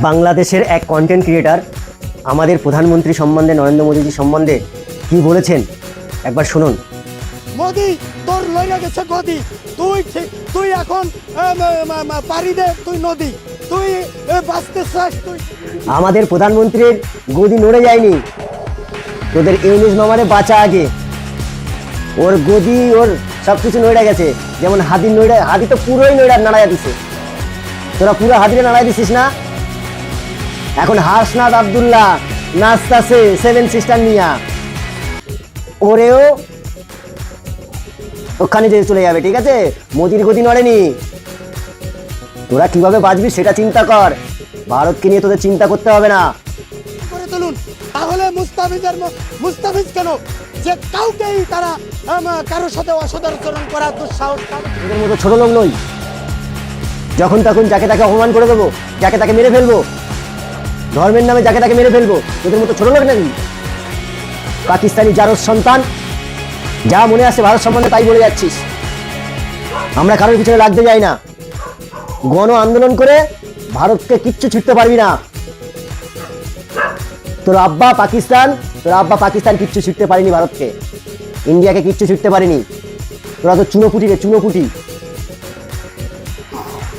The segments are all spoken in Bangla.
বাংলাদেশের এক কন্টেন্ট ক্রিয়েটার আমাদের প্রধানমন্ত্রী সম্বন্ধে, নরেন্দ্র মোদীজি সম্বন্ধে কি বলেছেন একবার শুনুন। মোদি তোর লইয়া গেছে গদি, তুই এখন পারি দে, তুই নদী, তুই বাঁচতে চাস তুই। আমাদের প্রধানমন্ত্রীর গদি নড়ে যায়নি, তোদের ইউনুস মামারে বাঁচা আগে। ওর গদি, ওর সব কিছু নড়ে গেছে। যেমন হাতি নড়ে, হাতি তো পুরোই নাড়াইয়া দিছে। তোরা পুরো হাতিরে নাড়াই দিছিস না? এখন হাসনাত আব্দুল্লাহ নাচতাছে সেভেন সিস্টার নিয়া, ওরেও ওখানে যে চলে যাবে। ঠিক আছে, মোদির গদি নড়েনি। তোরা কিভাবে বাঁচবি সেটা চিন্তা কর, ভারতকে নিয়ে তোদের চিন্তা করতে হবে না। করে তুলুন তাহলে মুস্তাফিজ কেন, যে কাউকেই তারা কারোর সাথে অসদাচরণ করার দুঃসাহস পাবে। তোদের মতো ছোট লোক নই, যখন তখন যাকে তাকে অপমান করে দেবো, যাকে তাকে মেরে ফেলবো, ধর্মের নামে যাকে তাকে মেরে ফেলবো। তোদের মতো ছোট লোক নাকি? পাকিস্তানি জারজ সন্তান, যা মনে আসে ভারত সম্বন্ধে তাই বলে যাচ্ছিস। আমরা কারোর পিছনে লাগতে যাই না। গণ আন্দোলন করে ভারতকে কিচ্ছু ছুটতে পারবি না। তোর আব্বা পাকিস্তান কিচ্ছু ছুটতে পারেনি ভারতকে, ইন্ডিয়াকে কিচ্ছু ছুটতে পারেনি। তোরা তো চুনোপুটি রে, চুনোপুটি।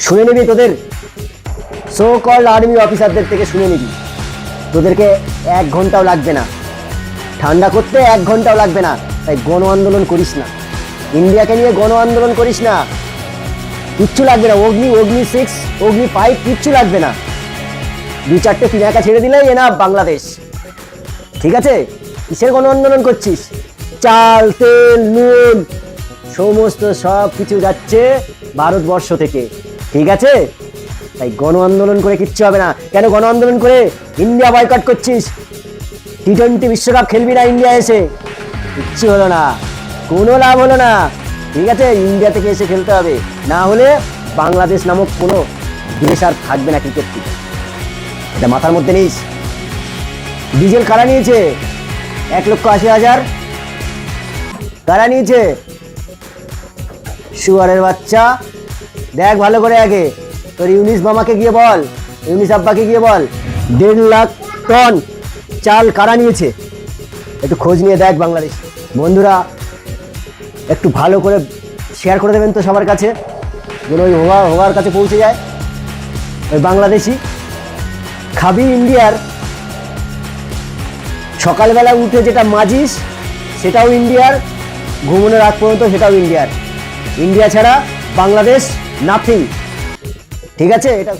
শুনে নিবি তোদের সো কল্ড আর্মি অফিসারদের থেকে, শুনে নিবি। তোদেরকে 1 ঘন্টাও লাগবে না ঠান্ডা করতে, 1 ঘন্টাও লাগবে না। তাই গণ আন্দোলন করিস না, ইন্ডিয়াকে নিয়ে গণ আন্দোলন করিস না। কিচ্ছু লাগবে না, অগ্নি 6, অগ্নি 5 কিচ্ছু লাগবে না। 2-4টে পিনাকা ছেড়ে দিলেই এ না বাংলাদেশ। ঠিক আছে, কিসের গণ আন্দোলন করছিস? চাল, তেল, নুন সমস্ত সব কিছু যাচ্ছে ভারতবর্ষ থেকে। ঠিক আছে, তাই গণ আন্দোলন করে কিচ্ছু হবে না। কেন গণ আন্দোলন করে ইন্ডিয়া বয়কট করছিস? T20 বিশ্বকাপ খেলবি না ইন্ডিয়া এসে? কিচ্ছু হলো না, কোনো লাভ হলো না। ঠিক আছে, ইন্ডিয়া থেকে এসে খেলতে হবে, না হলে বাংলাদেশ নামক কোনো দেশ আর থাকবে না ক্রিকেট থেকে। এটা মাথার মধ্যে নিস। ডিজেল কারা নিয়েছে? 1,80,000 কারা নিয়েছে? শুয়ারের বাচ্চা, দেখ ভালো করে আগে। তোর ইউনিস মামাকে গিয়ে বল, ইউনিস আব্বাকে গিয়ে বল, 1.5 লাখ টন চাল কারা নিয়েছে একটু খোঁজ নিয়ে দেখ বাংলাদেশ। বন্ধুরা, একটু ভালো করে শেয়ার করে দেবেন তো সবার কাছে, যেন ওই হওয়ার কাছে পৌঁছে যায়। ওই বাংলাদেশি খাবি ইন্ডিয়ার, সকালবেলা উঠে যেটা মাজিস সেটাও ইন্ডিয়ার, ঘুমানোর আগ পর্যন্ত সেটাও ইন্ডিয়ার। ইন্ডিয়া ছাড়া বাংলাদেশ নাথিং। ঠিক আছে, এটা